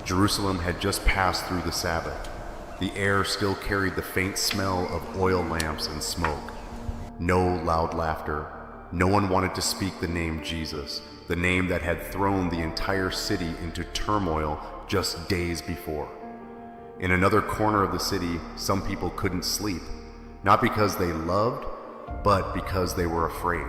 Jerusalem had just passed through the Sabbath. The air still carried the faint smell of oil lamps and smoke. No loud laughter. No one wanted to speak the name Jesus, the name that had thrown the entire city into turmoil just days before. In another corner of the city, some people couldn't sleep, not because they loved, but because they were afraid.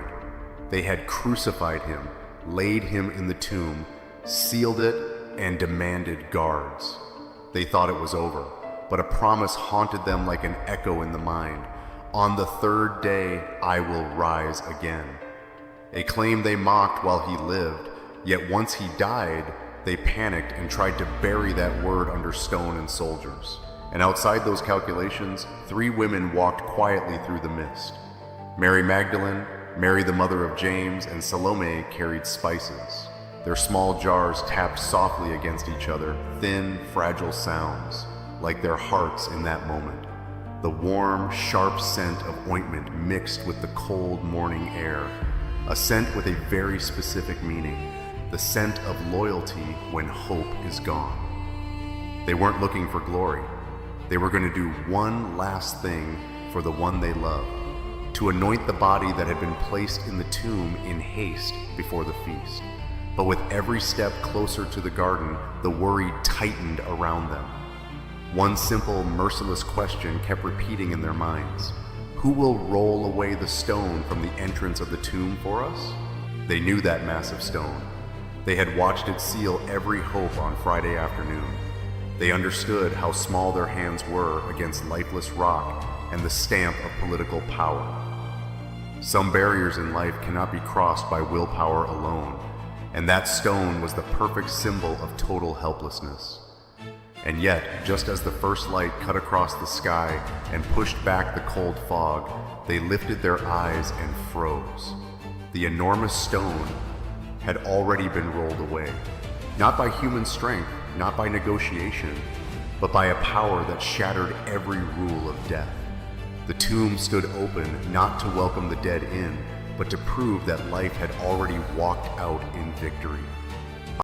They had crucified him, laid him in the tomb, sealed it, and demanded guards. They thought it was over, but a promise haunted them like an echo in the mind. On the third day, I will rise again. A claim they mocked while he lived, yet once he died, they panicked and tried to bury that word under stone and soldiers. And outside those calculations, 3 women walked quietly through the mist. Mary Magdalene, Mary the mother of James, and Salome carried spices. Their small jars tapped softly against each other, thin, fragile sounds, like their hearts in that moment. The warm, sharp scent of ointment mixed with the cold morning air, a scent with a very specific meaning, the scent of loyalty when hope is gone. They weren't looking for glory. They were going to do one last thing for the one they loved, to anoint the body that had been placed in the tomb in haste before the feast. But with every step closer to the garden, the worry tightened around them. One simple, merciless question kept repeating in their minds. Who will roll away the stone from the entrance of the tomb for us? They knew that massive stone. They had watched it seal every hope on Friday afternoon. They understood how small their hands were against lifeless rock and the stamp of political power. Some barriers in life cannot be crossed by willpower alone, and that stone was the perfect symbol of total helplessness. And yet, just as the first light cut across the sky and pushed back the cold fog, they lifted their eyes and froze. The enormous stone had already been rolled away, not by human strength, not by negotiation, but by a power that shattered every rule of death. The tomb stood open not to welcome the dead in, but to prove that life had already walked out in victory.